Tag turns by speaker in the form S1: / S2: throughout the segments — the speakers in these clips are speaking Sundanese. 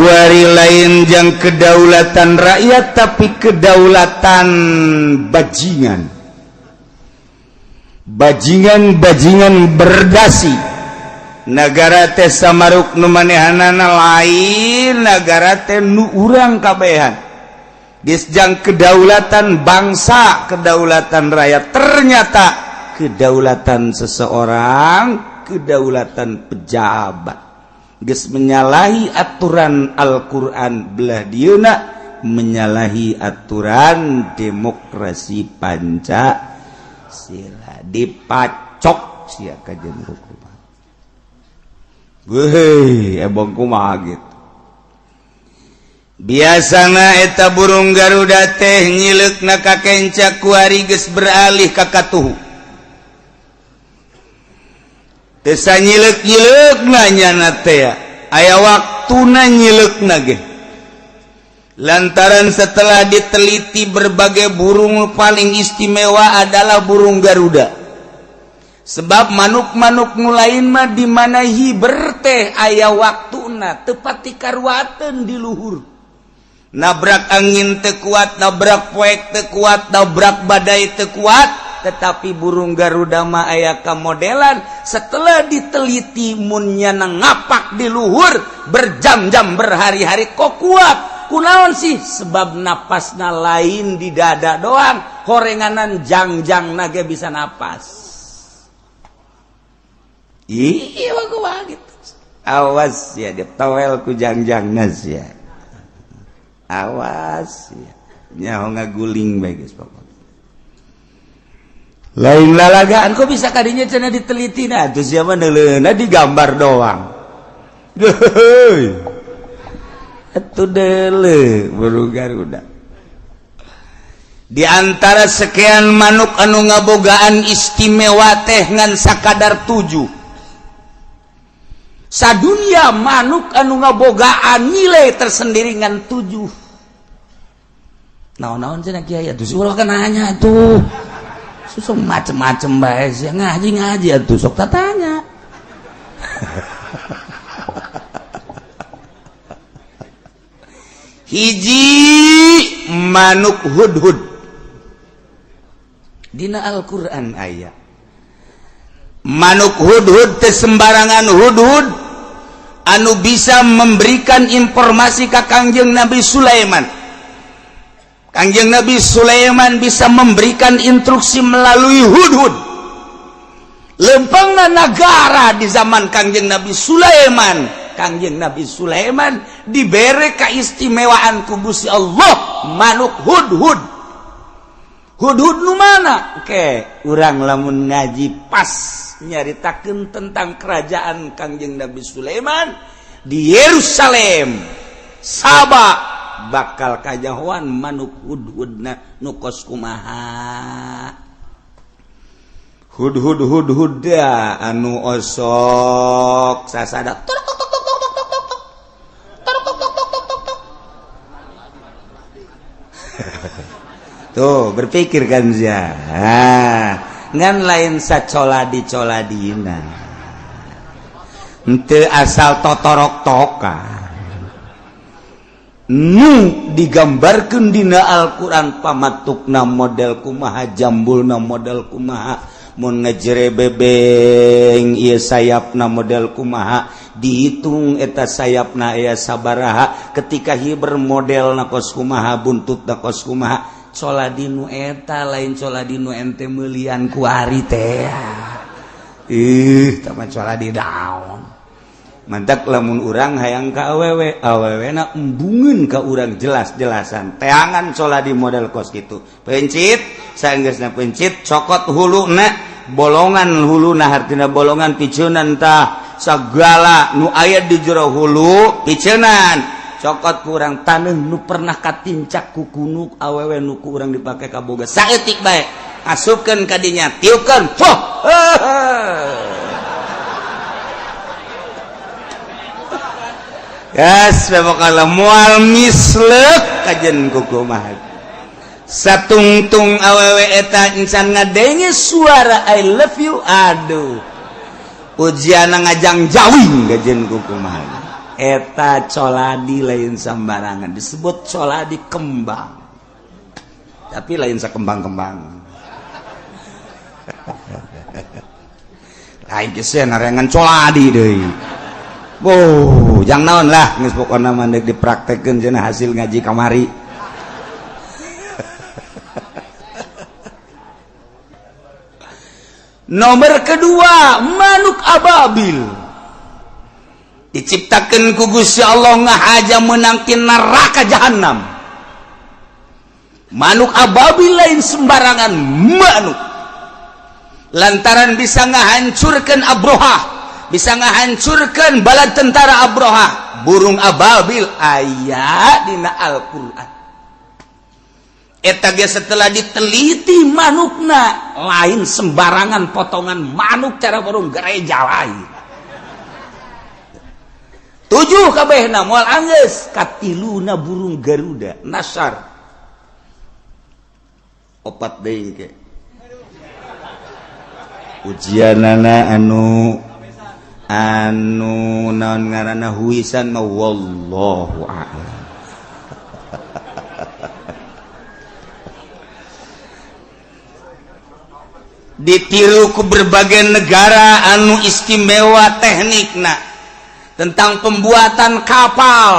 S1: kuari lain jang kedaulatan rakyat tapi kedaulatan bajingan berdasi negara teh samaruk nu manehanana lain negara teh nu urang kabehan geus jang kedaulatan bangsa kedaulatan rakyat ternyata kedaulatan seseorang kedaulatan pejabat geus menyalahi aturan Al-Qur'an belah dieuna menyalahi aturan demokrasi Pancasila dipacok sia kajen hukum. Weh, ebong kumaha gitu. Biasana eta burung Garuda teh nyileukna ka kenca kuari geus beralih ka katuhu. Teu sanyileuk-nyileukna nyana teh aya waktuna nyileukna ge. Lantaran setelah diteliti berbagai burung paling istimewa adalah burung Garuda. Sebab manuk-manuk nu lain mah di mana hiber teh aya waktuna tepati karuateun di luhur. Nabrak angin teu kuat, nabrak poek teu kuat, nabrak badai teu kuat, tetapi burung Garuda mah aya kamodelan setelah diteliti mun nyana ngapak di luhur berjam-jam berhari-hari kok kuat. Kunaon sih? Sebab napasna lain di dada doang, horenganan jang-jangna ge bisa napas. Iya gua gitu. Awas ya dia towel ku jangjangna sia. Awas ya. Nyaho ngaguling bae geus pokok. Lain lalagaan kok bisa kadinya cenah diteliti nah atuh sia mah neuleuna digambar doang. Heuh. Atuh deuleu burung Garuda. Di antara sekian manuk anu ngabogaan istimewa teh ngan sakadar 7. Sadunia manuk anu ngabogaan nilai tersendiri ngan 7. Naon-naon cenah kiai atuh ulah kana nanya atuh. Susah macem-macem bae sia ngaji atuh sok tatanya. Hiji manuk hudhud. Dina Al-Qur'an aya. Manuk hudhud teh sembarangan hudhud anu bisa memberikan informasi ka Kangjeng Nabi Sulaiman. Kangjeng Nabi Sulaiman bisa memberikan instruksi melalui hudhud. Lempengna negara di zaman Kangjeng Nabi Sulaiman. Kangjeng Nabi Sulaiman dibere keistimewaan ku Gusti Allah manuk hudhud. Hudhud nu mana? Oke, urang lamun ngaji pas nyaritakeun tentang kerajaan Kangjeng Nabi Sulaiman di Yerusalem. Sabah bakal kajahoan manuk hudhudna nu kos kumaha. Hudhud anu osok sasada tuh berpikir kan ya ngan lain sacoladi-coladina henteu asal totorok-toka nu digambarkeun dina Al-Qur'an pamatukna model kumaha jambulna model kumaha mun ngajerebebeng ieu sayapna model kumaha dihitung eta sayapna aya sabaraha ketika hiber modelna kos kumaha buntutna kos kumaha coladinu eta lain coladinu ente meulian ku ari teh tama coladi daun mantak lamun urang hayang ka awewena embungeun ka urang jelas-jelasan teangan coladi model kos kitu pencit saenggeusna pencit cokot huluna bolongan huluna hartina bolongan piceunan tah sagala nu aya di jero hulu piceunan cokot kurang taneuh nu pernah katincak ku kunuk awewe nu ku urang dipake kaboga saeutik bae asupkeun ka dinya tiupkeun poh gas pokokna moal misleuk kajen kukumaha satungtung awewe eta insan ngadenge suara I love you aduh ujian ngajang jawing kajen kukumaha eta coladi lain sembarangan, disebut coladi kembang, tapi lain sakembang-kembang. Lain kisah narengan coladi deh. Jangan naon lah, geus pokona mandek dipraktekkeun cenah hasil ngaji kamari. Nomor kedua, manuk ababil. Diciptakan ku Gusti Allah ngahaja menangkin neraka jahanam. Manuk ababil lain sembarangan manuk. Lantaran bisa ngahancurkan Abroha, bisa ngahancurkan bala tentara Abroha. Burung ababil aya dina Al-Qur'an. Eta ge setelah diteliti manukna lain sembarangan potongan manuk cara burung gereja lain. 7 kabehna moal anggeus katiluna burung Garuda nasar. 4 deui ge. Ujianana anu naon ngaranna huisan wallahu a'lam. Ditiru ku berbagai negara anu istimewa teknikna tentang pembuatan kapal.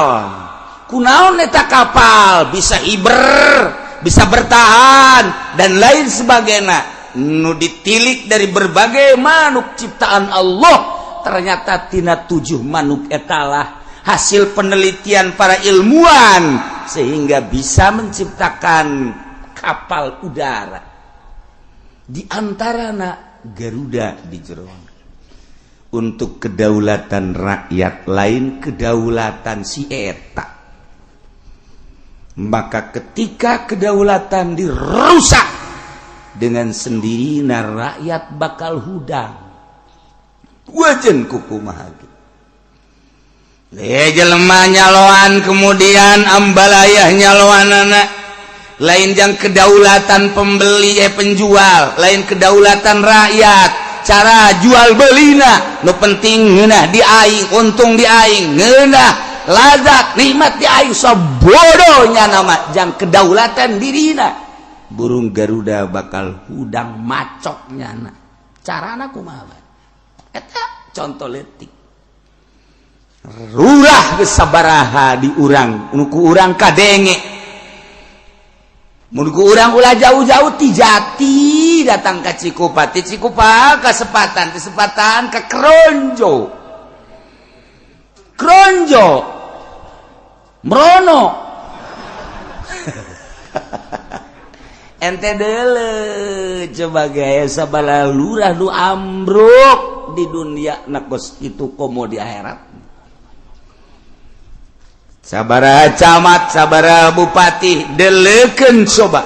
S1: Kunaon eta kapal bisa hiber, bisa bertahan dan lain sebagainya. Nu ditilik dari berbagai manuk ciptaan Allah, ternyata tina 7 manuk etalah hasil penelitian para ilmuwan sehingga bisa menciptakan kapal udara. Di antarana Garuda di jero. Untuk kedaulatan rakyat lain kedaulatan si eta. Maka ketika kedaulatan dirusak dengan sendirinya rakyat bakal hudang. Wajan kukumaha gitu. Jelema nyaloan kemudian ambalayah nyaloanana. Lain yang kedaulatan pembeli penjual, lain kedaulatan rakyat. Cara jual belina nu penting ngeunah di aing, untung di aing, ngeunah lazat nikmat di aing, sabodohnya nama jang kedaulatan dirina. Burung Garuda bakal hudang macoknya na. Carana kumaha? Eta contoh letik. Rurah geus sabaraha di urang, nu ku urang kadenge. Menunggu orang ulah jauh-jauh ti Jati datang ke Cikupa, ti Cikupa ke Sepatan ke Kronjo, Merono. Ente deule coba gaya sabala lurah nu ambruk di dunia nakos itu komo di akhirat. Sabaraha camat, sabaraha bupati deleukeun coba.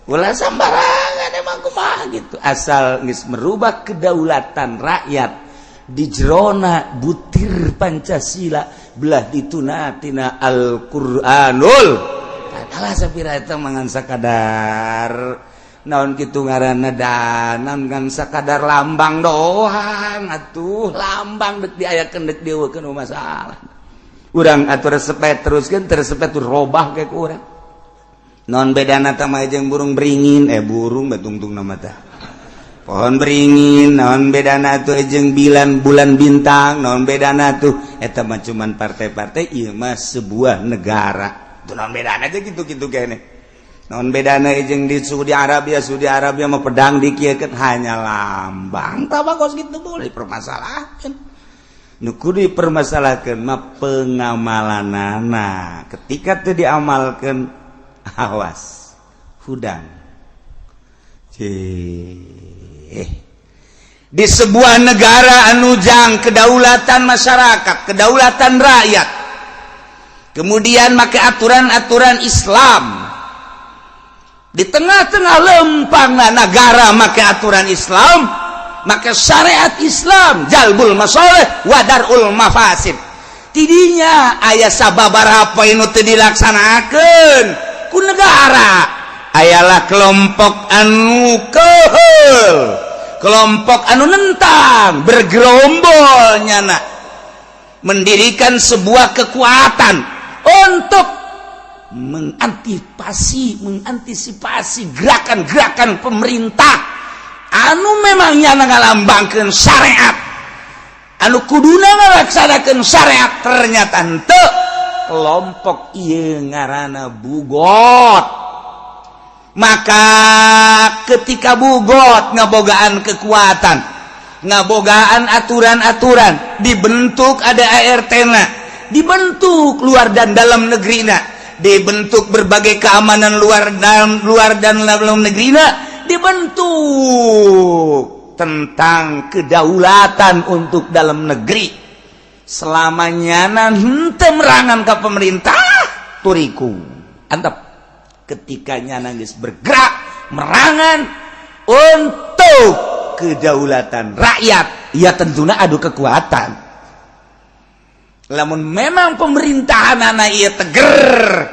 S1: Ulah sambarangan emang kumaha gitu. Asal geus merubah kedaulatan rakyat di jerona butir Pancasila belah dituna tina Al-Qur'anul. Katalah sapira eta mangan sakadar naon kitu ngaranna naon kan sakadar lambang doang atuh, lambang dek diayakeun dek dieuwekeun masalah. Urang atur resepet teruskan tersepet tuh robah kayak urang. Non bedana tama jeung burung beringin, burung betungtung nama tah. Pohon beringin, non bedana tuh jeung bulan bintang, non bedana tuh eta mah cuman partai-partai, ieu mah sebuah negara. Tuh non bedana teh gitu-gitu kene. Non bedana jeung di Saudi Arabia mah pedang dikieukeun hanya lambang. Tah bagos gitu boleh permasalahan. Nuku dipermasalahkan mah pengamalanana. Ketika itu diamalkan, awas hudang. Di sebuah negara anujang kedaulatan masyarakat, kedaulatan rakyat, kemudian make aturan-aturan Islam. Di tengah-tengah lempangna negara make aturan Islam, maka syariat Islam jalbul masalih wadarul mafasid. Tidinya aya sababaraha poe nu teu dilaksanaakeun ku negara. Ayalah kelompok anu keheul, kelompok anu nentang bergerombol nyana mendirikan sebuah kekuatan untuk mengantisipasi gerakan-gerakan pemerintah anu memangnya ngalambangkeun syariat, anu kuduna ngalaksanakeun syariat, ternyata henteu kelompok ieu ngaranna bugot. Maka ketika bugot ngabogaan kekuatan, ngabogaan aturan-aturan, dibentuk ada ART-na, dibentuk luar dan dalam negerina, dibentuk berbagai keamanan luar dan dalam negerina, dibentuk tentang kedaulatan untuk dalam negeri. Selamanya henteu merangan ke pemerintah turiku. Antep ketika nangis bergerak merangan untuk kedaulatan rakyat, ya tentunya adu kekuatan. Lamun memang pemerintahan anak ieu teger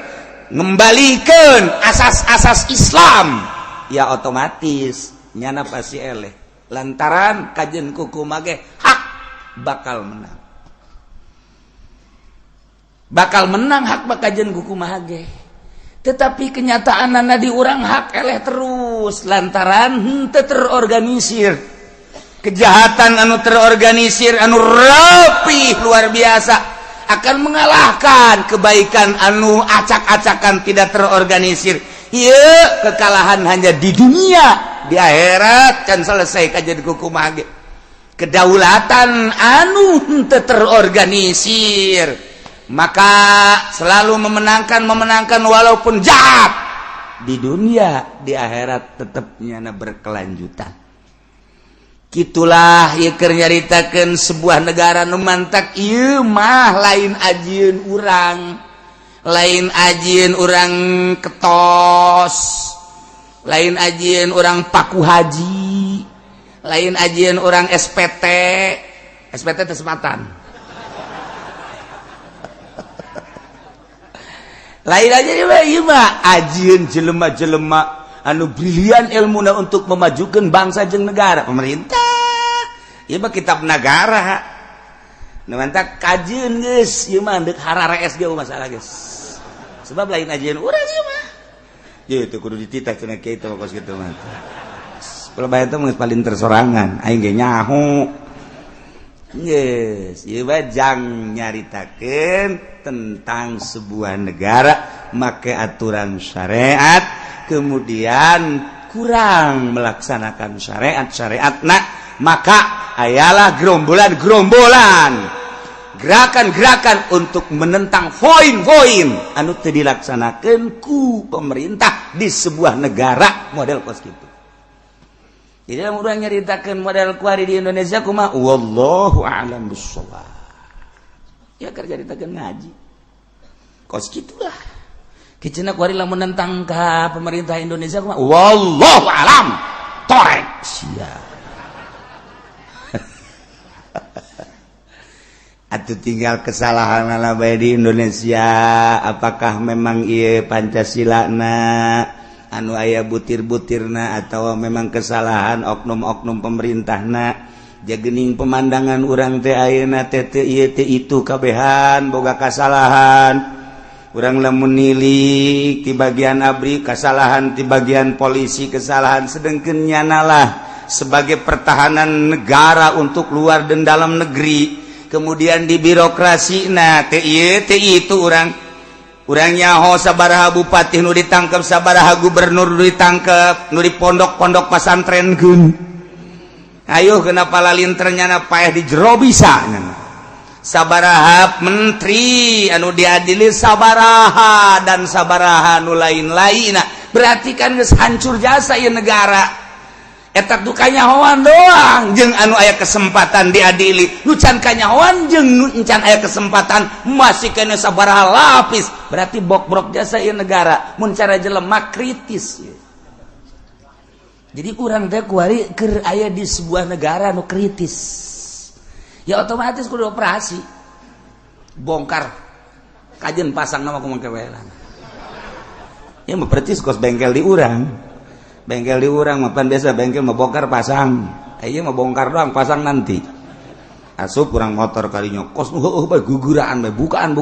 S1: ngembalikan asas-asas Islam, ya otomatis nyana pasti eleh. Lantaran kajen kuku mage hak bakal menang. Bakal menang hak bakajen kuku mage. Tetapi kenyataan anak di urang hak eleh terus lantaran henteu terorganisir. Kejahatan anu terorganisir anu rapi luar biasa akan mengalahkan kebaikan anu acak-acakan tidak terorganisir. Ieu kekalahan hanya di dunia, di akhirat can selesai kajian kumaha ge. Kedaulatan anu henteu terorganisir maka selalu memenangkan walaupun jahat di dunia, di akhirat tetap nyana berkelanjutan. Kitulah ieu keur nyaritakeun sebuah negara nu mantak ieu mah lain ajieun urang, lain ajieun urang ketos, lain ajieun urang paku haji, lain ajieun urang SPT teh sematan. Lain aja ieu mah ajieun jelema-jelema anu brilian ilmuna untuk memajukan bangsa jeung negara. Pemerintah ieu mah kitab negara. Nu mantak kajieun geus ieu mah deuk hararees ge masalah geus. Sebab lain ajieun urang ieu mah. Ieu teh kudu dititah cenah kieu teh kos kitu mah. Pelebaya teh geus paling tersorangan, aing ge nyaho. Yes, ieu mah jang nyaritakeun tentang sebuah negara make aturan syariat kemudian kurang melaksanakan syariat-syariatna, maka ayalah gerombolan-gerombolan gerakan-gerakan untuk menentang poin-poin anu teu dilaksanakeun ku pemerintah di sebuah negara model kos kitu. Jadi lamun urang nyaritakeun model kuari di Indonesia kumaha wallahu a'lam bissawab. Ya kerja ditakeun ngaji. Kos gitulah. Kiceuna kuari lamun nentang ka pemerintah Indonesia kumaha wallahu a'lam. Torek sia. Atuh tinggal kesalahan bae di Indonesia, apakah memang ieu Pancasilana anu aya butir-butirna atau memang kesalahan oknum-oknum pemerintahna. Jagening pemandangan urang teh ayeuna teh teu ieu teh itu kabehan boga kasalahan. Urang lamun nilik ti bagian ABRI kasalahan, ti bagian polisi kesalahan, sedengkeun nyanalah sebagai pertahanan negara untuk luar dan dalam negeri. Kemudian di birokrasina teh ieu teh itu urang nyaho sabaraha bupati nu ditangkep, sabaraha gubernur nu ditangkep, nu di pondok-pondok pasantrenkeun. Ayo kenapa lalin ternyana payah di jero bisa sabaraha menteri anu diadili sabaraha dan sabaraha nu lain-lainna. Berarti kan geus hancur jasa ieu negara. Eta tu kanyahoan doang jeung anu aya kesempatan diadili, nu can kanyahoan jeung nu encan aya kesempatan masih kena sabaraha lapis. Berarti bok-brok jasa ieu negara mun cara jelema kritis. Jadi urang teh kuari keur aya di sebuah negara nu kritis. Ya otomatis kudu operasi. Bongkar kajen pasang nama kumaha kewelan. Ya mah percis kos bengkel di urang. Bengkel di urang mah pan biasa bengkel mah bongkar pasang. Ieu mah bongkar doang pasang nanti. asup kurang motor kali nyokos guguraan bukaan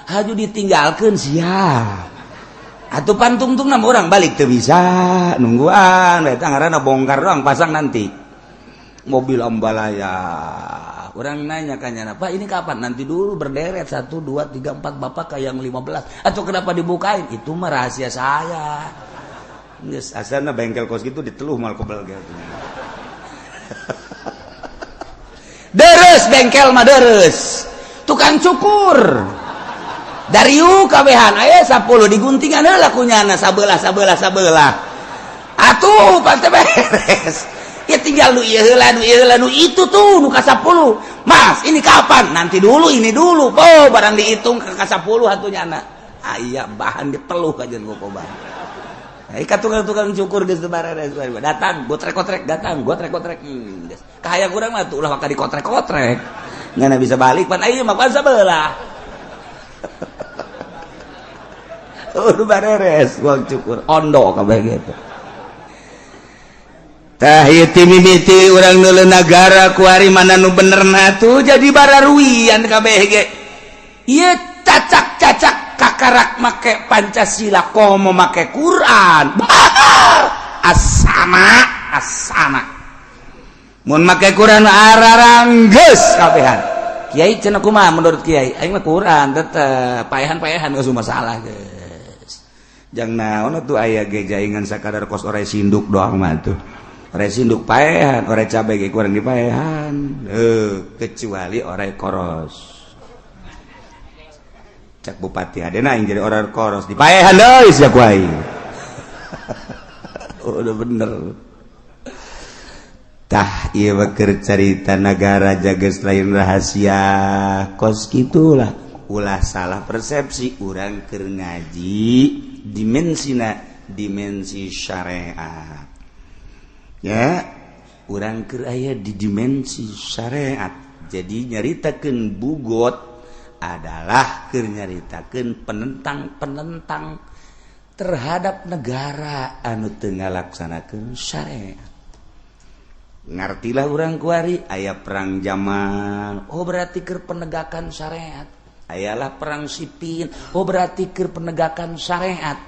S1: haju ditinggalkan siap atuh pantung-tung nama orang balik tuh bisa nungguan tangarana bongkar doang pasang nanti mobil ambalaya orang nanya kanya Pak ini kapan nanti dulu berderet 1 2 3 4 bapak kayak yang 15 atau kenapa dibukain itu mah rahasia saya geus asalna bengkel kos gitu diteluh mal kobel gitu deres bengkel mah deres tukang cukur dari kabehan aya 10 diguntingan heula kunyana sabelah atuh pasti beres ya tinggal nu ieu heula nu itu tuh nu ka 10 Mas ini kapan nanti dulu ini dulu barang dihitung ka 10 atunyana aya bahan diteluh kajeun kokoban ikat tukang cukur geus beres datang gotrek-gotrek geus kahayang urang mah tuh ulah maka dikotrek-kotrek ngana bisa balik pan ieu mah pan sabelah udah beres uang cukur ondo kabeh gitu tah ieu timimiti urang neuleuh nagara ku ari mana nu benerna tuh jadi bararuian kabeh ge ieu cacak kakarak make Pancasila komo make Quran asana mun make Quran ararang geus kabehan kiai cenah kumaha menurut kiai aing mah Quran tetep paehan geus masalah geus jang naon atuh aya ge jaingan sakadar kos ore sinduk doang mah tuh ore sinduk paehan ore cabe ge kurang dipaehan kecuali ore koros cak bupati adena yang jadi orang koros dipaehan deui sia ku aing udah bener tah ieu mah keur carita nagara jages lain rahasia kos gitulah ulah salah persepsi urang keur ngaji dimensi syariat ya urang keur aya di dimensi syariat jadi nyaritakeun bugot adalah keur nyaritakeun penentang terhadap negara anu teu ngalaksanakeun syariat. Ngartilah urang kuari aya perang Jamal, berarti keur penegakan syariat. Ayalah perang Siffin, berarti keur penegakan syariat.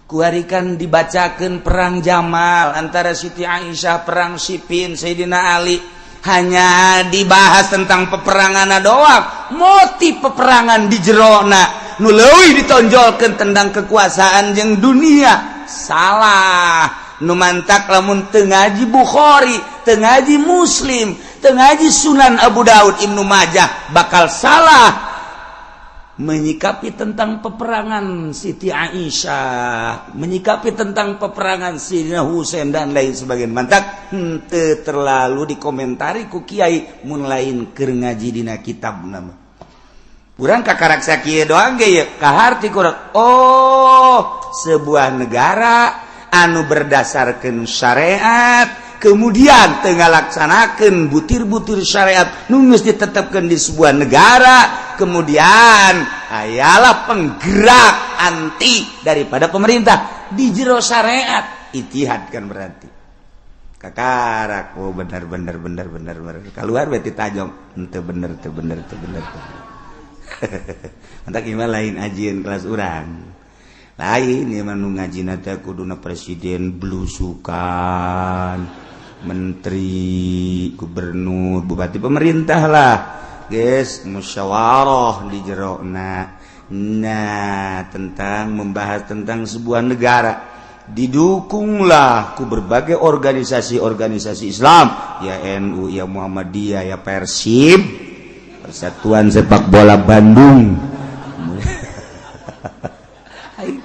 S1: Kuari kan dibacakeun perang Jamal antara Siti Aisyah, perang Siffin Sayyidina Ali. Hanya dibahas tentang peperangan doang, motif peperangan di jerona nu leuwih ditonjolkeun tentang kekuasaan jeung dunia salah nu mantak lamun teu ngaji Bukhari teu ngaji Muslim teu ngaji Sunan Abu Daud Ibnu Majah bakal salah menyikapi tentang peperangan Siti Aisyah, menyikapi tentang peperangan Sayyidina Husain dan lain sebagainya. Mantak henteu terlalu dikomentari ku kiai mun lain keur ngaji dina kitab nama. Urang kakarak sakieu doang ge ye kaharti kurang. Sebuah negara anu berdasarkan syariat kemudian teu ngalaksanakeun butir-butir syariat nu geus ditetepkeun di sebuah negara kemudian ayalah penggerak anti daripada pemerintah di jero syariat ijtihad kan berarti kakarak bener keluar berarti tajong teu bener entak ieu lain ajieun kelas urang lain ieu mah nu ngajina teh kuduna presiden blusukan menteri gubernur bupati pemerintah lah guys musyawarah di jerona tentang membahas tentang sebuah negara didukunglah ku berbagai organisasi Islam ya NU ya Muhammadiyah ya Persib Persatuan Sepak Bola Bandung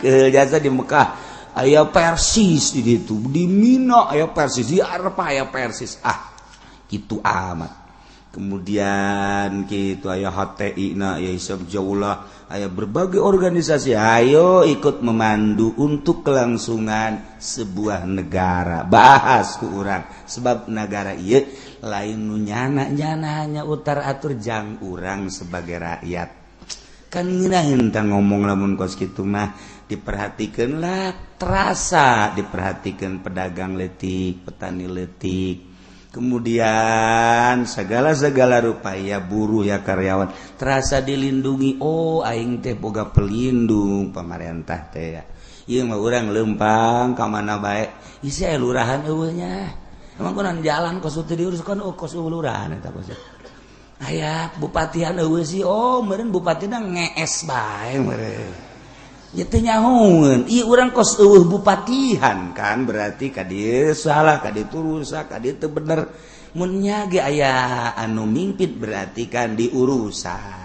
S1: jasa di Mekah aya Persis di situ di Mina aya Persis di Arafah aya Persis gitu amat kemudian gitu aya HTI na aya Hisab Jaulah aya berbagai organisasi ayo ikut memandu untuk kelangsungan sebuah negara bahas ku urang sebab negara ieu lain nu nyana hanya utar atur jang urang sebagai rakyat kan ngeunaheun tah ngomong lamun kos kitu mah diperhatikeun lah terasa diperhatikeun pedagang leutik petani leutik kemudian segala rupaya buruh ya karyawan terasa dilindungi. Oh aing teh boga pelindung pemerintah teh ya. Ieu mah urang lempang ka mana bae isi aya lurahan eueuh nya. Emang kunaon jalan kos teu diurus kan kos lurahan eta kos. Aya bupatian eueuh sih oh meureun bupatina ngees bae meureun. Ya teu nyahoeun ieu urang kos eueuh bupatihan kan berarti ka dieu salah ka ditu rusak ka dieu teu bener mun nya ge aya anu mimpin berarti kan diurusan.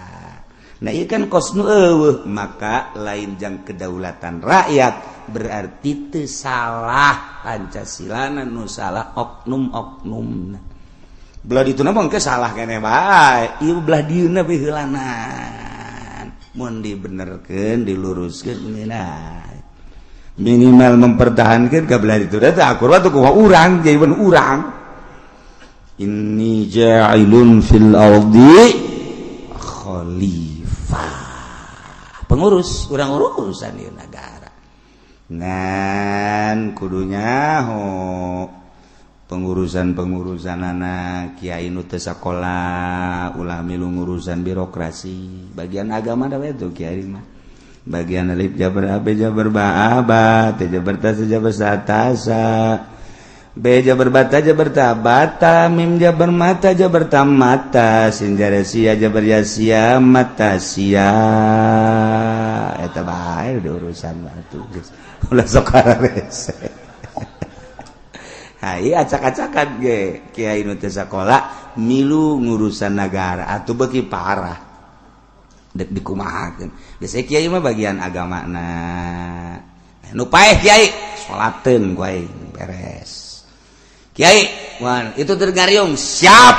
S1: Nah ieu kan kos nu eueuh maka lain jang kedaulatan rakyat berarti teu salah Pancasilana nu salah oknum-oknumna. Belah dituna mah engke salah keneh bae ieu belah dieuna we heulanan. Mun dibenerkeun diluruskeun ngeunah minimal mempertahankan kabelah itu teh akur waktu ku urang jaieun urang inni ja'ilun fil ardi khalifah pengurus urang urusan ieu negara ngan kudunya pengurusan anak kiai nu teu sakola ulah milu ngurusan birokrasi bagian agama da we tuh kiai mah bagian alif jabar ab jabar ba aba teh jabar ta jabar satasa be jabar bata jabar ta bata mim jabar mata jabar ta mata sin sia jabar ya sia mata sia eta bae urusan batu geus ulah sok rese. Hai acak-acakan ge kiai nu teu sakola milu ngurusan negara atuh beuki parah dek dikumahakeun geus kiai mah bagian agamana nu paeh kiai salateun ku aing beres kiai wan itu teu ngariung siap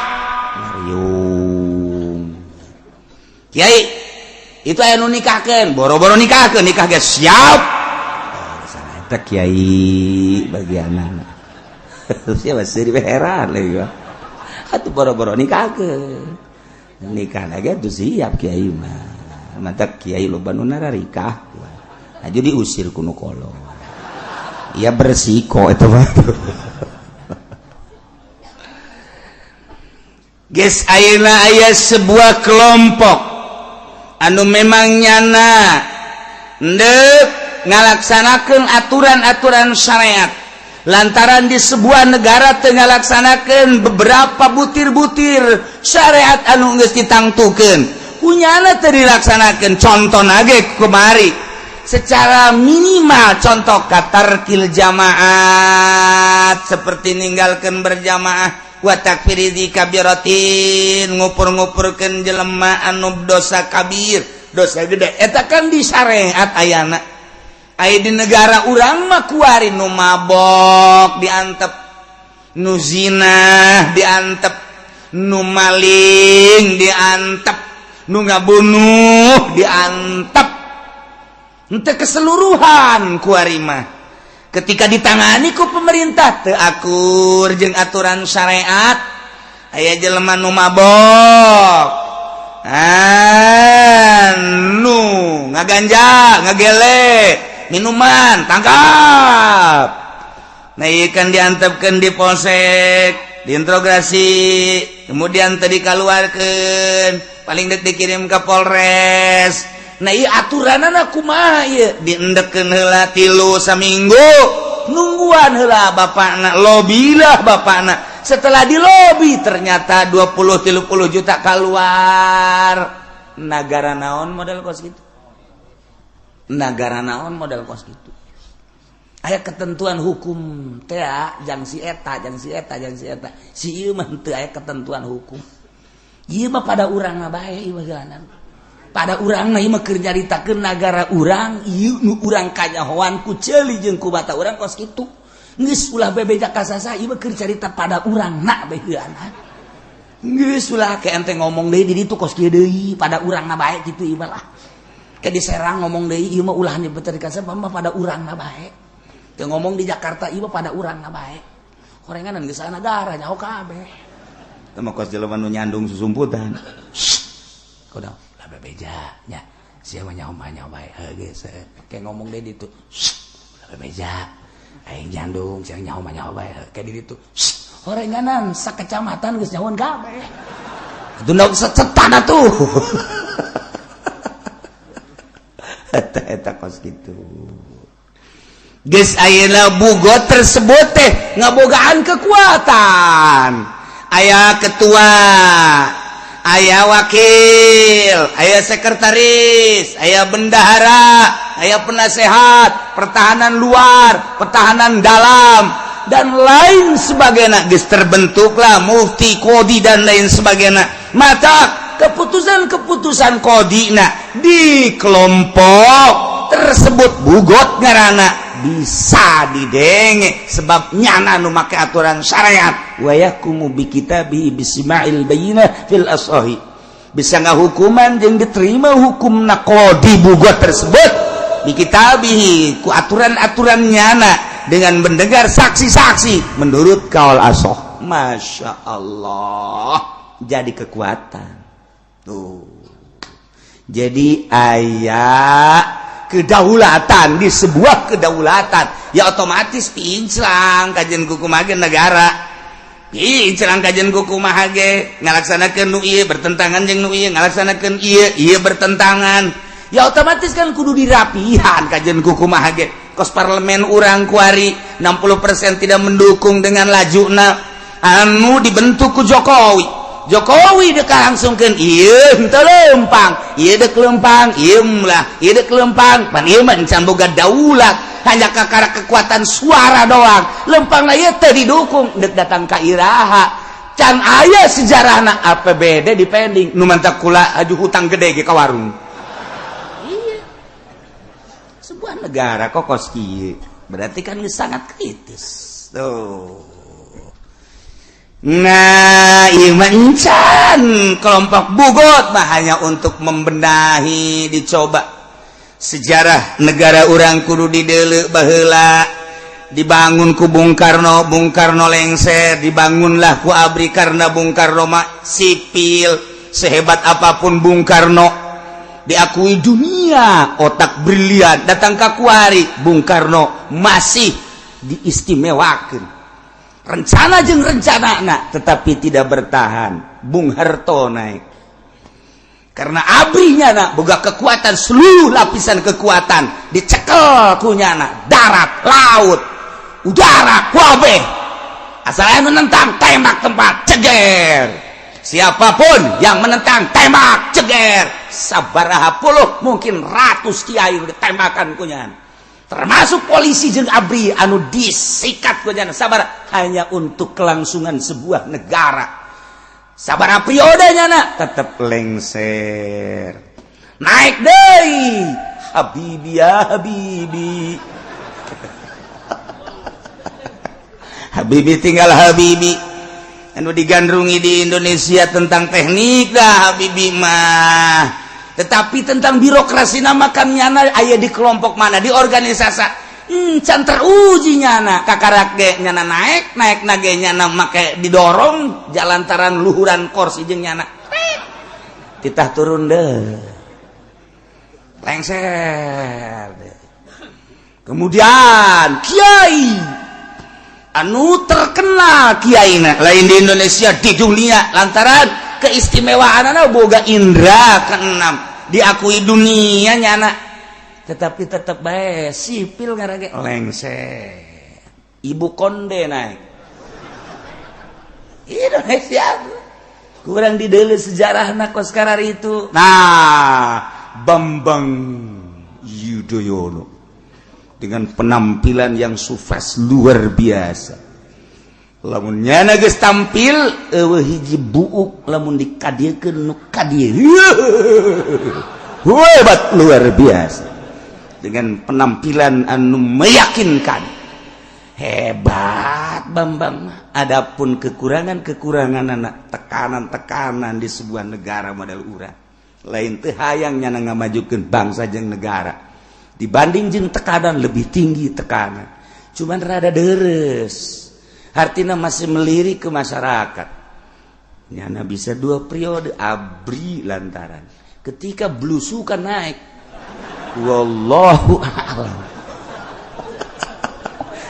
S1: ngariung kiai itu aya nu nikahkeun boro-boro nikahkeun nikah ge siap eta kiai bagianna siapa sih heran lagi atuh boro-boro nikah lagi tuh siap kiai mah mata kiai loba nu nararikah nah jadi usir kuno kolot iya bersiko itu mah geus ayeuna aya sebuah kelompok anu memang nyana ndek ngalaksanakeun aturan-aturan syariat lantaran di sebuah negara tengah laksanakan beberapa butir-butir syariat anu geus ditangtukeun kunyana teu dilaksanakeun contoh nage kemari secara minimal contoh katarkil jamaat seperti ninggalkeun berjamaah wa takfiri di kabiratin ngupur-ngupurkeun jelema anu dosa kabir dosa gede eta kan di syariat ayana. Aya di negara urang mah kuari nu mabok diantep, nu zina diantep, nu maling diantep, nu ngabunuh diantep. Henteu keseluruhan kuari mah. Ketika ditangani ku pemerintah teu akur jeung aturan syariat, aya jelema nu mabok. Nu ngaganja, ngagele minuman tangkap nah ikan diantepkeun di polsek diinterogasi kemudian tadi dikeluarkeun paling dek dikirim ke Polres nah ieu aturanana kumaha ieu diendeukeun heula 3 saminggu nungguan heula bapakna lobilah bapakna setelah dilobi ternyata 20-30 juta keluar negara naon model kos gitu negara naon model kos gitu aya ketentuan hukum teh jang si eta si ieu mah teu aya ketentuan hukum ieu mah pada urang mah bae ieu bageulanan pada urang mah ieu mah keur nyaritakeun negara urang ieu nu urang kanyahoan ku ceuli jeung ku bata urang kos kitu geus ulah bebeja ka sasa ieu mah keur carita pada urangna bageulanan geus ulah ke ente ngomong deui di ditu kos kieu deui pada urang mah bae kitu ieu mah lah ke di Serang ngomong deui ieu mah ulah nyebut di kasar mah pada urang na bae. Teu ngomong di Jakarta ieu mah pada urang na bae. Horenganan geus aya negara nyaho kabeh. Teu mah kos jelema nu nyandung susumputan. Kudu lah bebeja nya. Sia mah nyaho bae. Geus ke ngomong deui ditu. Lah bebeja. Aing nyandung sia nyaho bae. Ke di ditu. horenganan sakecamatan geus nyawan kabeh. Atuh daun secetan atuh. Eta kos kitu. Geus ayeuna bugot tersebut teh ngabogaan kekuatan. Aya ketua, aya wakil, aya sekretaris, aya bendahara, aya penasehat, pertahanan luar, pertahanan dalam, dan lain sebagainya. Geus terbentuklah mufti, kodi, dan lain sebagainya. Maka keputusan-keputusan kodina di kelompok tersebut bugot ngaranna bisa didenge sebab nyana nu make aturan syariat wa yakumu bi kitabihi bisima'il bayyinah fil asahi, bisa ngahukuman jeung diterima hukumna qadi bugot tersebut bi kitabihi ku aturan-aturan nyana dengan mendengar saksi-saksi menurut kaul asah. Masya Allah, jadi kekuatan tuh. Jadi ayat kedaulatan di sebuah kedaulatan ya otomatis pinclang kajian kukumaha ge negara, pinclang kajian kukumaha ge ngalaksanakeun nu ieu bertentangan jeung nu ieu, ngalaksanakeun ieu bertentangan, ya otomatis kan kudu dirapihan kajian kukumaha ge. Kos parlemen urang kuari 60% tidak mendukung dengan lajuna anu dibentuk ku Jokowi dek langsungkan iya henteu lempang, iya dek lempang, iya lah, iya dek lempang, pan iya mancan boga daulat, hanya kakara kekuatan suara doang, lempang lah iya teu didukung, dek datang ka iraha, can aya sejarahna APBD dipending, nu mantak kula aju hutang gede ge ka warung. Iya, sebuah negara kokos kieu, berarti kan sangat kritis, tuh. Nah, ieu can kelompok bugot mah hanya untuk membenahi, dicoba sejarah negara urang kudu dideuleu baheula, dibangun ku Bung Karno, Bung Karno lengser, dibangunlah ku ABRI karena Bung Karno mah sipil, sehebat apapun Bung Karno diakui dunia otak brilian, datang ka kuari Bung Karno masih diistimewakeun. Rencana jeung rencana tetapi tidak bertahan. Bung Harto naik karena abrinya nak boga kekuatan, seluruh lapisan kekuatan dicekel kunyana, darat, laut, udara, kabeh asal anu menentang tembak tempat ceger, siapapun yang menentang tembak ceger, sabaraha puluh mungkin ratus kiai ditembakan kunyana, termasuk polisi jeung ABRI anu disikat kunyana sabar hanya untuk kelangsungan sebuah negara. Sabaraha periodenya na tetep lengser. Naik deui. Habibi ya Habibi. Habibi tinggal Habibi. Anu digandrungi di Indonesia tentang teknik dah Habibi mah. Tetapi tentang birokrasi namakan nyana aya di kelompok mana, di organisasi can teruji nyana kakarak ge nyana naik nage nyana make didorong jalantaran luhuran kursi jeung nyana titah turun deh lengser deh. Kemudian kiai anu terkenal kiaina lain di Indonesia di dunia lantaran keistimewaanna boga indra keenam diakui dunia nyana, tetapi tetap bae sipil ngarage lengser. Ibu konde naik Indonesia kurang dideuleu sejarahna kos karar itu. Nah, Bambang Yudhoyono dengan penampilan yang sukses luar biasa. Lamun nyana geus tampil eueuh hiji buuk lamun dikadiekeun nu kadieu hebat luar biasa dengan penampilan anu meyakinkan. Hebat Bambang. Adapun kekurangan-kekurangan anak tekanan-tekanan di sebuah negara model urang lain teu hayang nyana ngamajukeun bangsa jeung negara dibanding jeung tekanan lebih tinggi tekanan cuman rada deres artinya masih melirik ke masyarakat. Nyana bisa 2 periode ABRI lantaran ketika belusukan naik. Wallahu a'lam.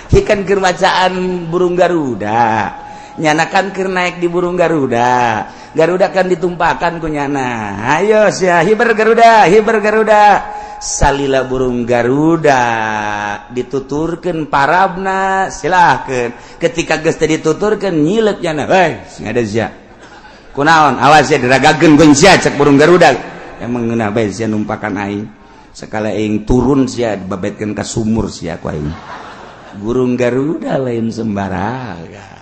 S1: Ikan keur bacaan burung Garuda nyanakan keur naik di burung Garuda. Garuda kan ditumpahkan ku nyana. Ayo sia hiber Garuda. Salila burung Garuda dituturkeun parabna, silahkeun. Ketika geus teh dituturkeun nyileuk nyana. Hei, sing ada sia. Kunaon? Awas ya diragageun ku sia cek burung Garuda. Emang ngeunah bae sia numpakan aing. Sekala aing turun sia dibabetkeun ka sumur sia ku aing. Burung Garuda lain sembarangan.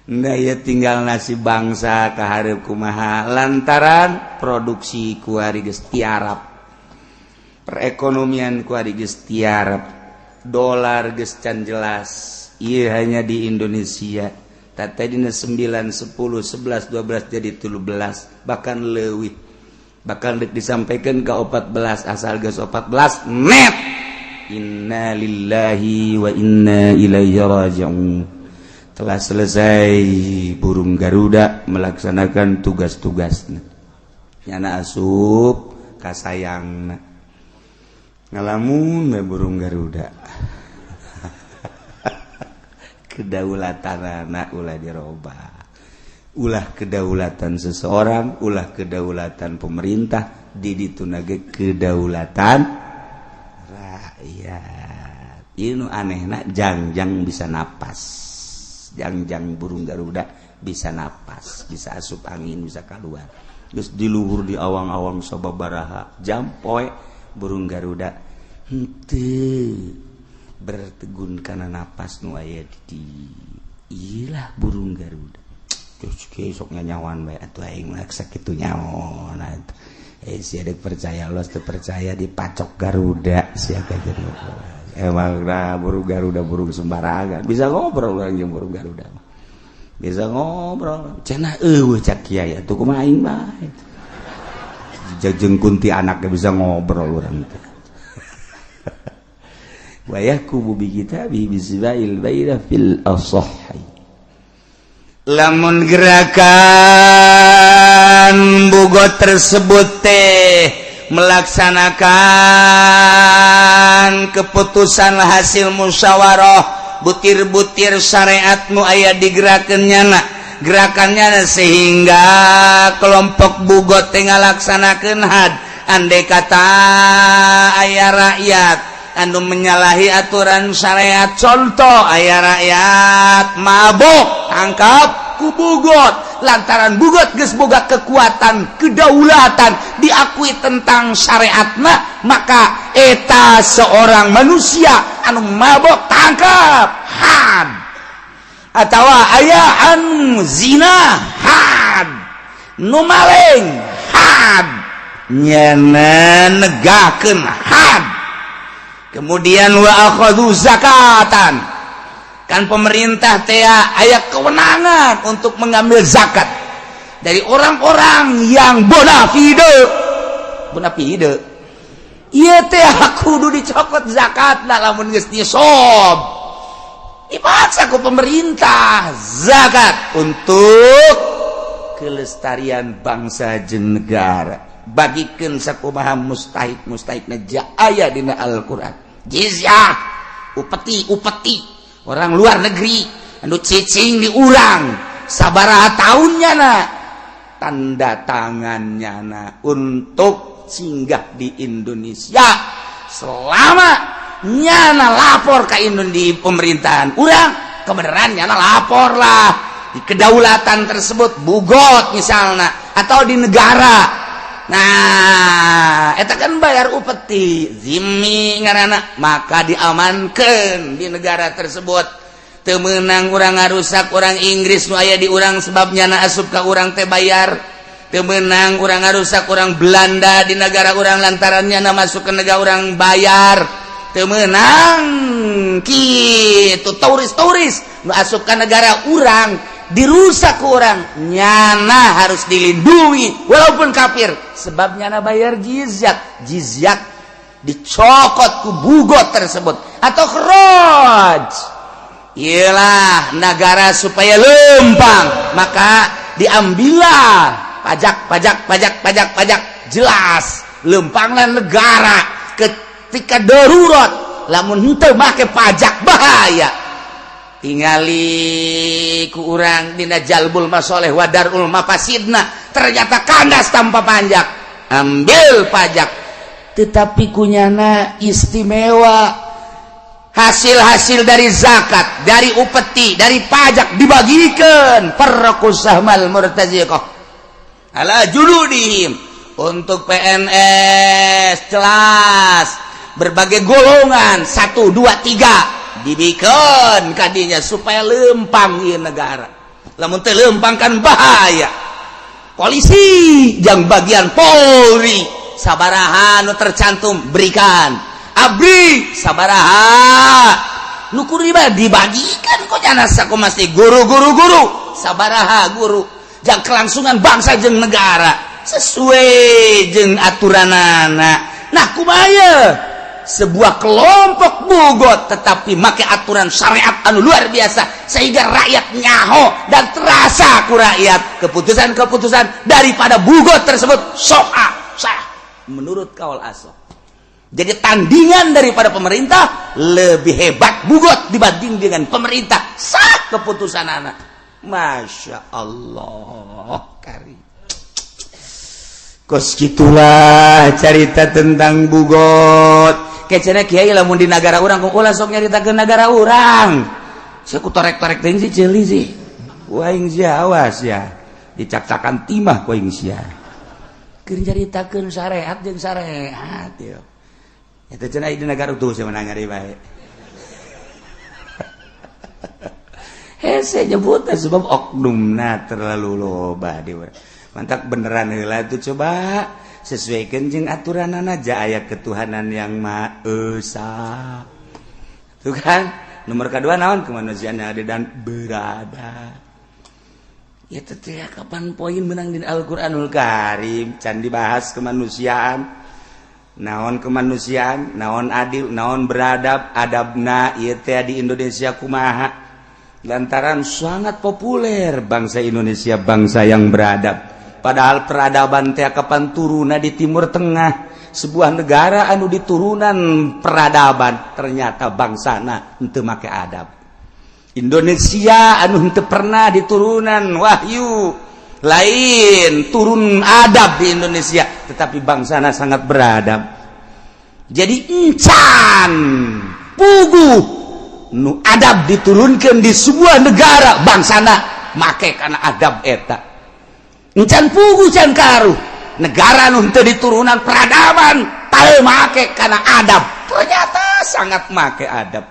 S1: Nah ya tinggal nasib bangsa kaharep kumaha lantaran produksi ku ari geus tiarap. Perekonomian ku ari geus tiarap. Dolar geus can jelas. Ieu hanya di Indonesia. Tadina 9, 10, 11, 12 jadi 13 bahkan leuwih. Bakal disampaikan ke 14 asal geus 14 net. Inna lillahi wa inna ilaihi raji'un. Telah selesai burung Garuda melaksanakan tugas-tugasnya. Nyana asup kasayangna. Ngalamun burung Garuda. Kedaulatan anak ulah dirobah. Ulah kedaulatan seseorang, ulah kedaulatan pemerintah, di ditu nage kedaulatan rakyat. Ieu anehna jangjang bisa napas. Jangjang burung Garuda bisa napas, bisa asup angin, bisa keluar. Geus di luhur di awang-awang sababaraha jam poe burung Garuda henteu bertegun kana napas nu aya di ilah burung Garuda. Terus sok nyawan bae atuh aing mah sakitu nyaon atuh. Sia dek percaya Allah teu percaya dipacok Garuda sia kajeun. Emang burung Garuda burung sembarangan. Bisa ngobrol urang jeung burung Garuda. Bisa ngobrol. Cenah eueuh cak kiai atuh kumaha aing bae. Jeung kunti anak bisa ngobrol urang teh. Wa yakubu bi kitabi bisbail baina fil asahhi. Lamun gerakan bogot tersebut teh melaksanakan keputusan hasil musyawarah butir-butir syariat nu aya digerakeun nyana gerakannya sehingga kelompok bogot teh ngalaksanakeun had andai kata aya rakyat anu menyalahi aturan syariat. Contoh aya rakyat mabok angkap ku bogot lantaran bogot geus boga kekuatan kedaulatan diakui tentang syariatna, maka eta seorang manusia anu mabok tangkap had atawa aya anu zina had nu maling had nyana negakeun had. Kemudian wa akhadhu zakatan, kan pemerintah teh aya kewenangan untuk mengambil zakat dari orang-orang yang bona fide. Ieu teh kudu dicokot zakatna lamun geus disob. Dipaksa ku pemerintah zakat untuk kelestarian bangsa jeung negara. Bagikeun sakumaha mustahik aya dina Al-Qur'an. Jizyah, upeti orang luar negeri anu cicing di urang sabaraha taunnya na tanda tangannya na untuk singgah di Indonesia selama nyana lapor ke di pemerintahan urang kebenaran nyana lapor lah di kedaulatan tersebut bugot misalnya atau di negara. Nah, eta kan bayar upeti zimmi ngaranna, maka diamankan di negara tersebut. Teu meunang urang ngarusak urang Inggris nu aya di urang sebabnya na asup ka urang teh bayar. Teu meunang urang ngarusak urang Belanda di negara urang lantarannya na masuk ke negara urang bayar. Teu meunang kitu turis-turis nu asup ka negara urang dirusak ke orang nyana harus dilindungi walaupun kafir sebab nyana bayar jizyat dicokot ku bugot tersebut atau khraj. Iyalah negara supaya lempang maka diambillah pajak jelas lempanglah negara ketika darurat lamun henteu make pajak bahaya. tingali ku urang dina jalbul masoleh wa darul mafasidna ternyata kandas tanpa pajak, ambil pajak tetapi kunyana istimewa, hasil-hasil dari zakat, dari upeti, dari pajak dibagikan perkusahmal murtaziqah ala juludihim untuk PNS jelas berbagai golongan 1, 2, 3 dibikin kadinya supaya lempang ieu negara. Lamun teu lempang kan bahaya. Polisi jang bagian Polri sabaraha nu tercantum berikan. Abdi sabaraha nu kuriba dibagikan kok jana sakumaha guru sabaraha guru jang kelangsungan bangsa jeung negara sesuai jeung aturanana. Nah kumaha sebuah kelompok bugot tetapi make aturan syariat anu luar biasa sehingga rakyat nyaho dan terasa ku rakyat keputusan-keputusan daripada bugot tersebut sah menurut kaul asok. Jadi tandingan daripada pemerintah lebih hebat bugot dibanding dengan pemerintah sah keputusan anak. Masya Allah karim. Kos gitulah cerita tentang bugot. Kecena kiai lamun di negara urang kok ulah sok nyaritakeun negara urang. Saya ku torek-torek teuing sih ceuli sih. Waing sia awas ya. Dicak-cakan timah ku aing sia. Keur nyaritakeun syariat jeung syariat ya. Eta cenah di negara tuh saya menang ngari bae. Hese nyebutna sebab oknumna terlalu loba di urang. Mantap beneran heula itu coba sesuaikan jeung aturanana aja ayat ketuhanan yang Maha Esa. Tuh kan nomor kedua naon kemanusiaan yang ada dan berada. Ya teh kapan poin menang di Al-Qur'anul Karim can dibahas kemanusiaan. Naon kemanusiaan, naon adil, naon beradab, adabna ieu teh di Indonesia kumaha. Lantaran sangat populer bangsa Indonesia bangsa yang beradab. Padahal peradaban teh kapan turuna di Timur Tengah sebuah negara anu diturunan peradaban ternyata bangsana henteu make adab. Indonesia anu henteu pernah diturunan wahyu lain turun adab di Indonesia tetapi bangsana sangat beradab. Jadi encan pugu nu adab diturunkeun di sebuah negara bangsana make kana adab eta. Encan pugu can karuh negara nu teu diturunan peradaban teu make kana adab ternyata sangat make adab.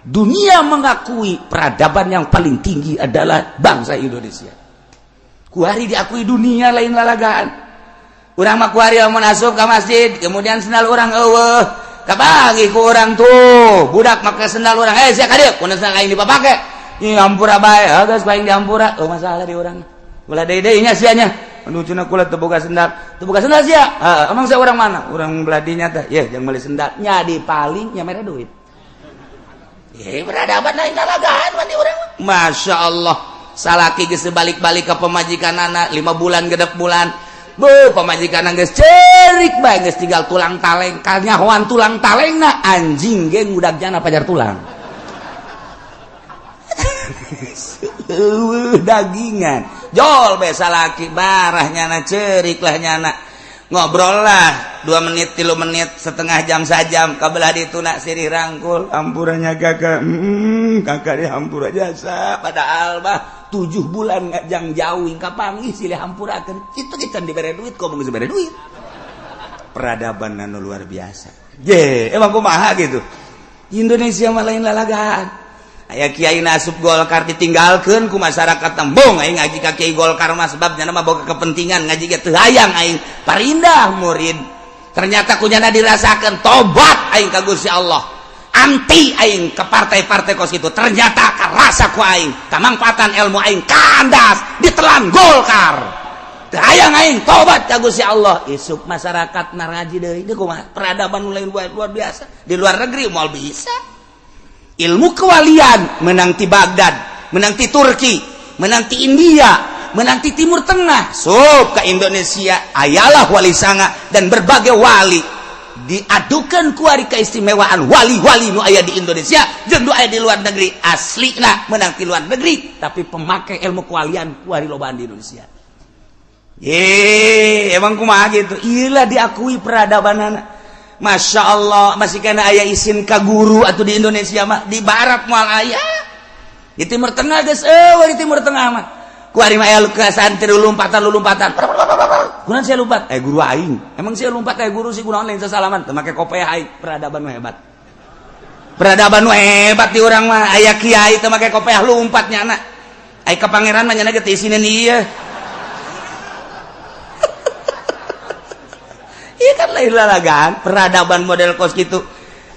S1: Dunia mengakui peradaban yang paling tinggi adalah bangsa Indonesia. Kuari diakui dunia lain lalagaan. Urang mah kuari mun asup ka masjid kemudian sendal urang eueuh kabagi ku urang tuh budak make sendal urang sia ka dieu mun sendal aing dipapake ieu hampura bae geus ku aing dihampura masalah di urang. Ulah deui nya sianya menucuna kula teu boga sendal sia emang saya orang mana urang beladinya teh ye jeung meuli sendal nya dipaling nya mere duit ye beradaban lain lalagaan mah di urang Masya Allah salaki geus balik-balik ka pemajikanana 5 bulan genep bulan beuh pemajikanana geus ceurik bae geus tinggal tulang taleng kanyahoan tulang talengna anjing ge ngudagna pajar tulang dagingan jol besa laki barah nyana cerik lah nyana ngobrol lah 2 menit 3 menit setengah jam sajam kabelah dituna sirih rangkul hampurannya kakak kakak dia hampura jasa padahal bah 7 bulan ngajang jauh kapanggih silih hampurakeun itu kita dibere duit kok geus dibere duit peradaban anu luar biasa ye emang kumaha gitu Indonesia mah lain lalagaan. Aya kiai nasub Golkar ditinggalkeun ku masyarakat tembong aing ngaji ka kiai Golkar mah sebabnya nama boga kepentingan ngaji ge teu hayang aing parindah murid ternyata kunyana dirasakeun tobat aing ka Gusti Allah anti aing ke partai-partai kos itu ternyata karasa ku aing kamangpaatan ilmu aing kandas ditelan Golkar teu hayang aing tobat ka Gusti Allah isuk masyarakat naraji deui kumaha peradaban lain luar biasa di luar negeri moal bisa ilmu kewalian menang ti Baghdad, menang ti Turki, menang ti India, menang ti Timur Tengah. Sup ke Indonesia ayalah wali sanga dan berbagai wali. diadukan kuari keistimewaan wali-wali nu aya di Indonesia jeung nu aya di luar negeri aslina menang di luar negeri tapi pemakai ilmu kewalian kuari lobaan di Indonesia. Emang kumaha gitu? Iyalah diakui peradabanana. Masya Allah masih kena aya isin ka guru atau di Indonesia mah di barat moal aya di timur tengah geus di timur tengah mah kuari mah aya santri lompatan kunaon saya lompat guru aing emang saya lompat guru sih kunaon lain sasalaman teu make kopiah aing peradaban nu hebat di urang mah aya kiai teu make kopiah lompat nyana aya ka pangeran mah nyana ge teu isinen ieu. Iya kan lain lalagan peradaban model kos gitu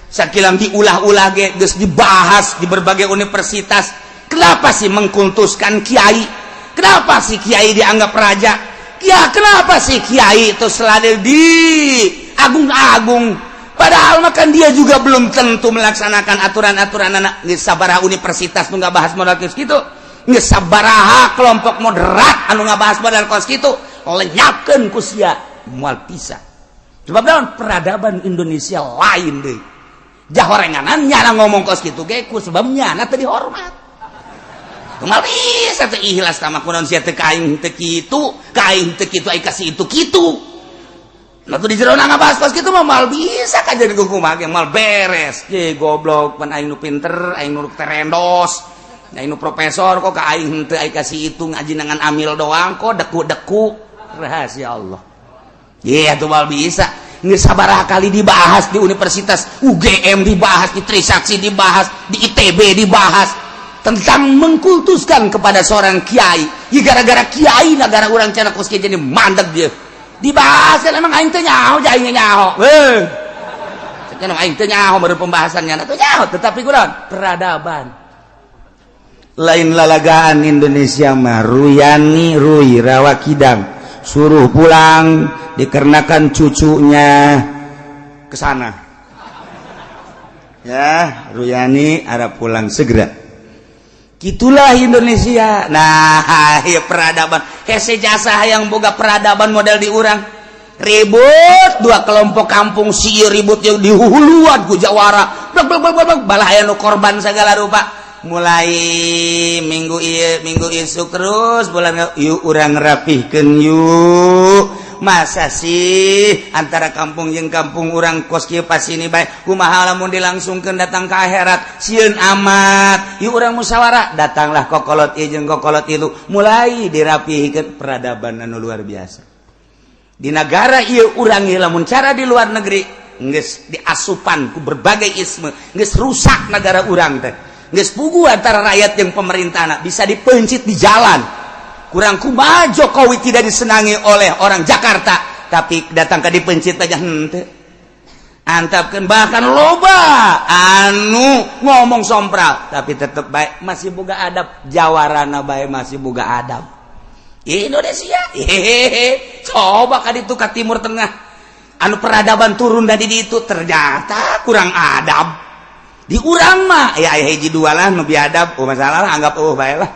S1: sakilang diulah-ulah geus dibahas di berbagai universitas. Kenapa sih mengkultuskan kiai? Kenapa sih kiai dianggap raja? Ya kenapa sih kiai itu selalu di agung-agung? Padahal makan dia juga belum tentu melaksanakan aturan-aturan anak geus sabaraha universitas nu ngabahas model kos gitu. Geus sabaraha kelompok moderat anu ngabahas model kos gitu lenyapkeun ku sia moal pisah. Sebab dalam peradaban Indonesia lain deh. Jahorenganan nyana ngomong kos gitu ge ku sebab nyana teu dihormat. Kumaha bisa teu ikhlas sama kunaon sia teu kaing teu kitu ai kasih itu kitu. Nah tuh di jero ngabahas kos kitu mah mal bisa kajian ku kumaha ge mal beres. Ye goblok pan aing nu pinter, aing nu terendos, aing nu profesor kok ka aing teu ai kasih itu ngaji nangan amil doang kok deku-deku rahasia Allah. Iya tuh mal bisa nggak sabaraha kali dibahas di universitas UGM dibahas di Trisakti dibahas di ITB dibahas tentang mengkultuskan kepada seorang kiai ya gara-gara kiai negara orang cina kos jadi mandek dia dibahas kan emang aing teh nyaho aing nyaho kan aing teh nyaho baru pembahasannya teh nyaho tetapi kurang peradaban lain lalagaan Indonesia mah ruyani ruy rawa kidang suruh pulang dikarenakan cucunya ke sana. Ya, Ruyani arep pulang segera. Gitulah Indonesia. Nah, ya peradaban. Hese jasa yang boga peradaban model di urang. Ribut dua kelompok kampung si ribut yang dihuluan ku jawara. Balah aya nu korban segala rupa. Mulai minggu isuk terus bulan yuk urang rapihkeun yuk masa sih antara kampung jeung kampung urang kos kieu pas ini bae kumaha lamun dilangsungkeun datang ke akhirat sieun amat yuk urang musyawarah datanglah kokolot ieu jeung kokolot itu mulai dirapihkeun peradaban anu luar biasa di negara ieu urang ieu lamun cara di luar negeri geus diasupan ku berbagai isme geus rusak negara urang teh geus pugu antara rakyat yang pemerintah bisa dipencit di jalan. Kurang kumaha Jokowi tidak disenangi oleh orang Jakarta, tapi datang ke dipencit aja henteu. Antapkeun bahkan loba anu ngomong sompral, tapi tetep baik masih boga adab jawarana bae masih boga adab. Indonesia, coba ka ditu ka Timur Tengah, anu peradaban turun dari itu ternyata kurang adab. Di urang mah ya hiji dua lah nu biadab masalah lah anggap bae lah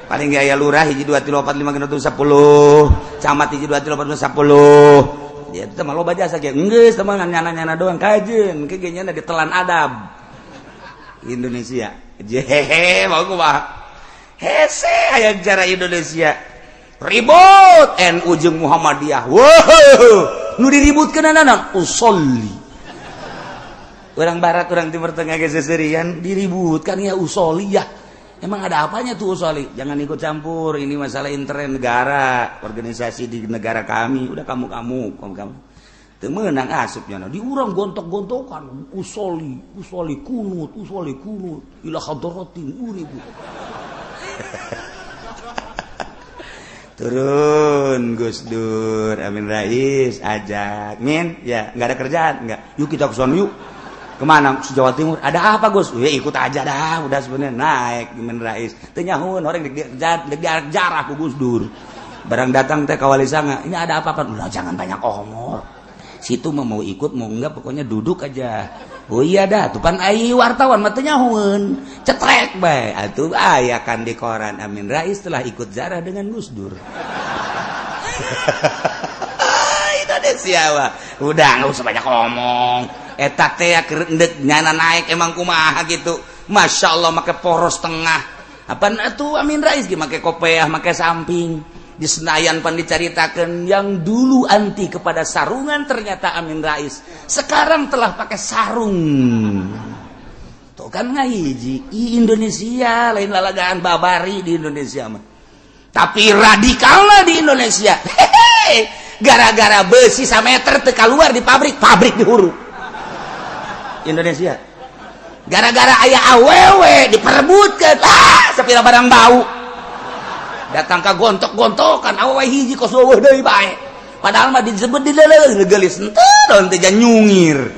S1: paling ge aya lurah hiji 2 3 4 5 6 7 10 camat hiji 2 3 4 5 10 ya teh mah loba jasa ge geus teh mah nyana-nyana doang kajeun ke ge nyana ditelan adab Indonesia jehehe mau kumaha hese aya cara Indonesia ribut NU jeung Muhammadiyah wow nu diributkeun naon usolli orang barat, orang timur tengah keseserian diributkan ya usoliyah. Emang ada apanya tuh usoli? Jangan ikut campur. Ini masalah intern negara, organisasi di negara kami. Udah kamu. Temenang asupnya. Di urang gontok-gontokan. Usoli kunut. Ila hadratin uribu. Turun Gus Dur, Amin Rais, ajak. Min, ya nggak ada kerjaan, nggak. Yuk kita ke sana yuk. Kemana? Jawa Timur. Ada apa Gus? Ya ikut aja dah. Udah sebenarnya naik Amin Rais. Tenyahun orang diarak jarah ku Gus Dur. Barang datang teh kawali sanga. Ini ada apa-apa? Udah jangan banyak omong. Situ mau ikut mau enggak pokoknya duduk aja. Oh iya dah. Tupan ai wartawan mah tenyahun. Cetrek bae. Atuh aya kan di koran Amin Rais telah ikut zarah dengan Gus Dur. Indonesia udah nggak usah banyak ngomong eta teh kerendek nyana naik emang kumaha gitu. Masya Allah make poros tengah apa tuh Amin Rais make kopiah make samping di Senayan pan diceritakan yang dulu anti kepada sarungan ternyata Amin Rais sekarang telah pakai sarung tuh kan ngahiji Indonesia lain lalagaan babari di Indonesia mah tapi radikalnya di Indonesia gara-gara besi sameter teka luar di pabrik di huru Indonesia gara-gara ayah awewe diperebutkan sepira barang bau datang ke gontok-gontokan awewe hiji kos leuweuh deui bae padahal mah disebut di leuleung gelis henteu teh nyungir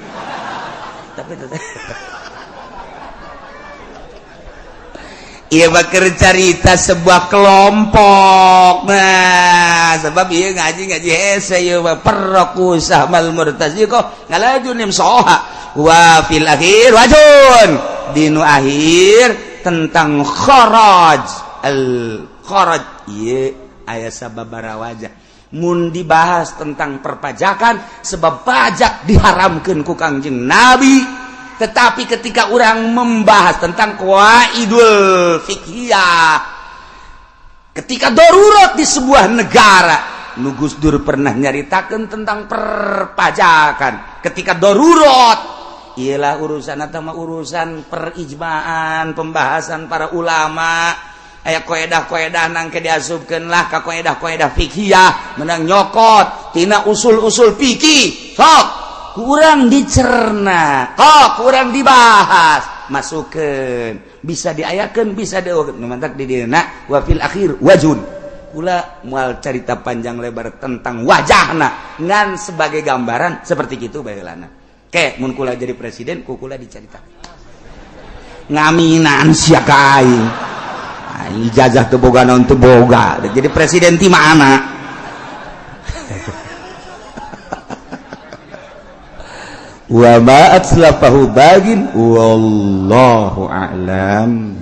S1: tapi iya bakal cerita sebuah kelompok nah sebab iya ngaji hese iya perrokusah mal murtazi kok ngalaju nim soha wa fil akhir wajun dinu akhir tentang kharaj al kharaj iya aya sababara wajah mun dibahas tentang perpajakan sebab pajak diharamkan ku Kangjeng Nabi tetapi ketika orang membahas tentang qawaidul fiqhiyah ketika darurat di sebuah negara nu Gus Dur pernah nyaritakeun tentang perpajakan ketika darurat ialah urusan atau urusan perijmaan pembahasan para ulama aya qaedah-qaedah nang ke diasupkeun lah ka qaedah-qaedah fiqhiyah menang nyokot tina usul-usul fikih sok kurang dicerna kurang dibahas masukkan bisa diayakeun bisa dieukeun mantak di dina wa fil akhir wajun kula moal carita panjang lebar tentang wajahna ngan sebagai gambaran seperti kitu baheulana ke mun kula jadi presiden ku kula dicarita ngaminan sia ka aing ijazah teu boga naon teu boga jadi presiden ti mana wa ma atslafahu bagin wallahu a'lam.